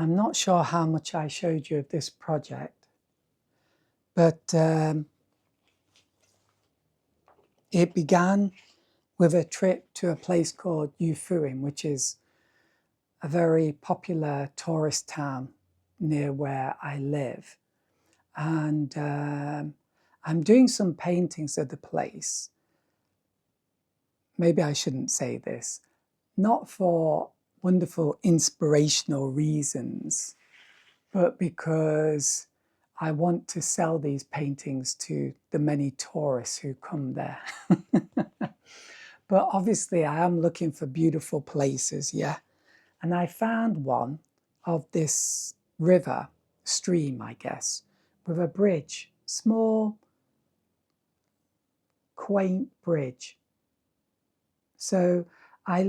I'm not sure how much I showed you of this project, but it began with a trip to a place called Ufuim, which is a very popular tourist town near where I live. And I'm doing some paintings of the place. Maybe I shouldn't say this, not for wonderful inspirational reasons, but because I want to sell these paintings to the many tourists who come there. But obviously I am looking for beautiful places, yeah. And I found one of this river, stream, I guess, with a bridge, small, quaint bridge. So I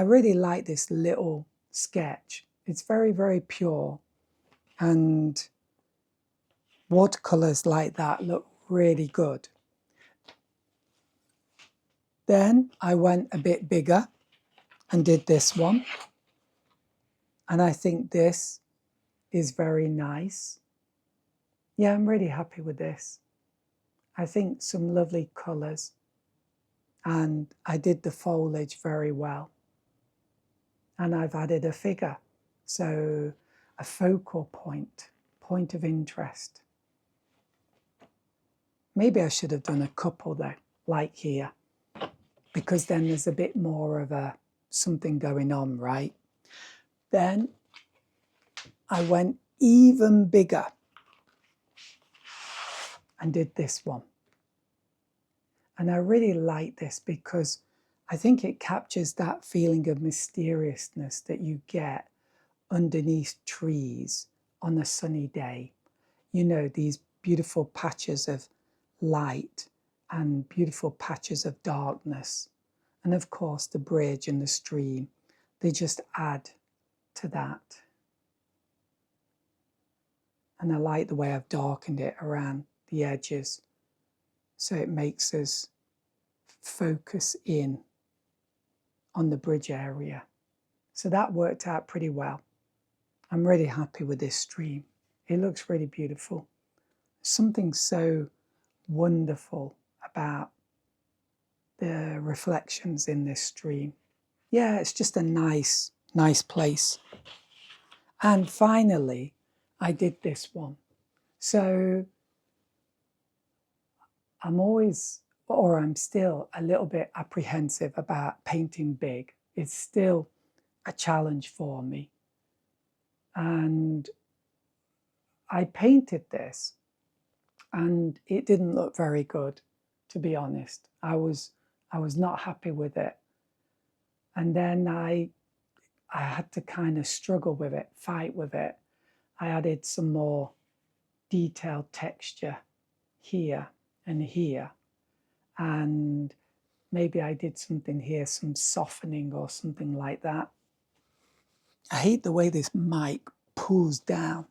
really like this little sketch. It's very, very pure. And watercolors like that look really good. Then I went a bit bigger and did this one. And I think this is very nice. Yeah, I'm really happy with this. I think some lovely colours. And I did the foliage very well. And I've added a figure. So a focal point of interest. Maybe I should have done a couple though, like here, because then there's a bit more of something going on, right? Then I went even bigger and did this one. And I really like this because I think it captures that feeling of mysteriousness that you get underneath trees on a sunny day. You know, these beautiful patches of light and beautiful patches of darkness. And of course, the bridge and the stream, they just add to that. And I like the way I've darkened it around the edges. So it makes us focus in on the bridge area. So that worked out pretty well. I'm really happy with this stream. It looks really beautiful. Something so wonderful about the reflections in this stream. Yeah, it's just a nice place. And finally, I did this one. So I'm still a little bit apprehensive about painting big. It's still a challenge for me. And I painted this and it didn't look very good, to be honest. I was not happy with it. And then I had to kind of struggle with it, fight with it. I added some more detailed texture here and here. And maybe I did something here, some softening or something like that. I hate the way this mic pulls down.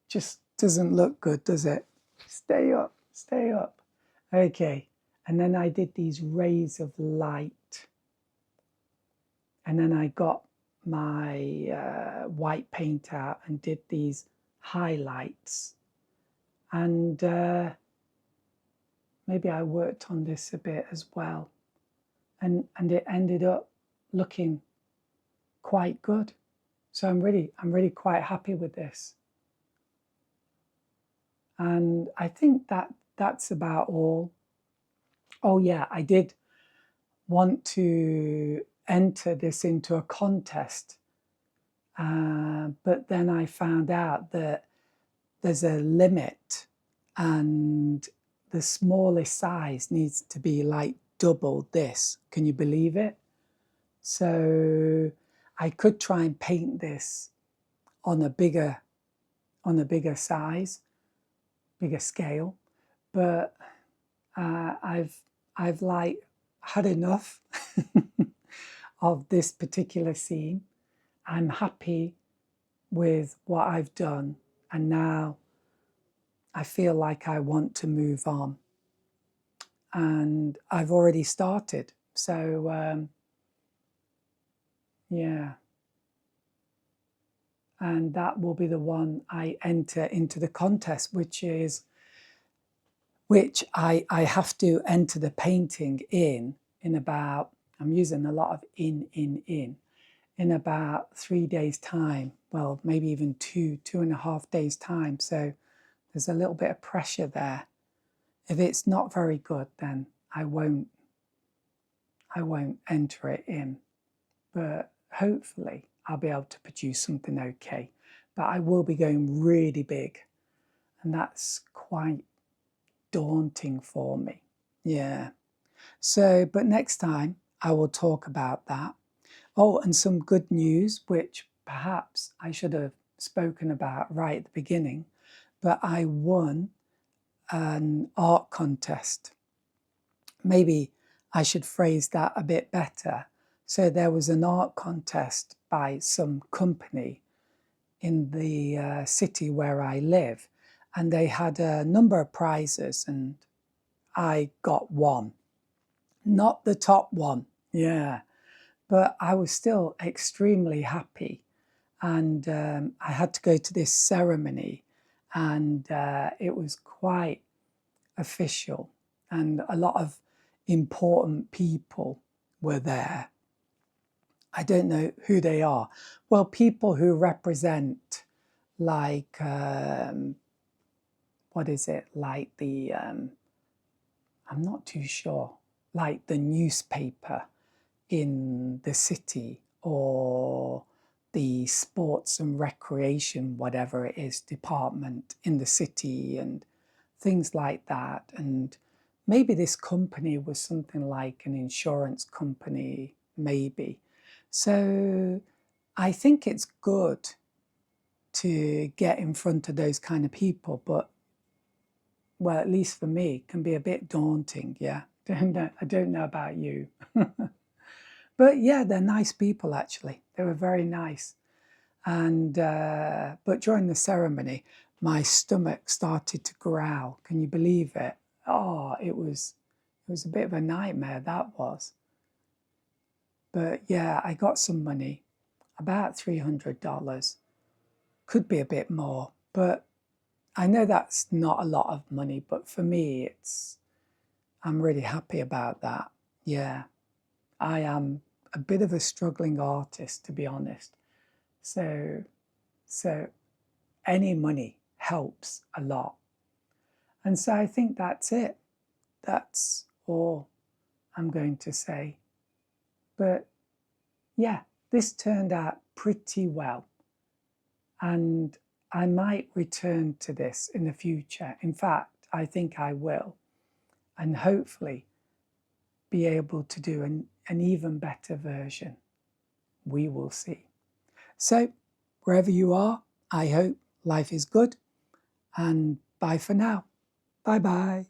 Just doesn't look good, does it? Stay up, stay up. Okay, and then I did these rays of light. And then I got my white paint out and did these highlights. And maybe I worked on this a bit as well. And it ended up looking quite good. So I'm really quite happy with this. And I think that's about all. Oh yeah, I did want to enter this into a contest. But then I found out that there's a limit and the smallest size needs to be like double this. Can you believe it? So I could try and paint this on a bigger size, bigger scale, but I've like had enough of this particular scene. I'm happy with what I've done, and now I feel like I want to move on. And I've already started. So, yeah. And that will be the one I enter into the contest, which I have to enter the painting in about, I'm using a lot of in about 3 days' time. Well, maybe even 2.5 days' time. So there's a little bit of pressure there. If it's not very good, then I won't enter it in. But hopefully I'll be able to produce something okay. But I will be going really big, and that's quite daunting for me. Yeah. So, but next time I will talk about that. Oh, and some good news, which perhaps I should have spoken about right at the beginning, but I won an art contest. Maybe I should phrase that a bit better. So there was an art contest by some company in the city where I live, and they had a number of prizes, and I got one. Not the top one, yeah, but I was still extremely happy. And I had to go to this ceremony, and it was quite official, and a lot of important people were there. I don't know who they are. Well, people who represent, like, what is it? Like I'm not too sure, like the newspaper in the city, or the sports and recreation, whatever it is, department in the city, and things like that. And maybe this company was something like an insurance company, maybe. So I think it's good to get in front of those kind of people, but, well, at least for me, it can be a bit daunting, yeah. I don't know about you. But yeah, they're nice people, actually. They were very nice. And but during the ceremony, my stomach started to growl. Can you believe it? Oh, it was a bit of a nightmare, that was. But yeah, I got some money, about $300. Could be a bit more, but I know that's not a lot of money, but for me, I'm really happy about that. Yeah, I am a bit of a struggling artist, to be honest. So any money helps a lot. And so I think that's it. That's all I'm going to say. But yeah, this turned out pretty well. And I might return to this in the future. In fact, I think I will. And hopefully be able to do an even better version. We will see. So, wherever you are, I hope life is good. And bye for now. Bye bye.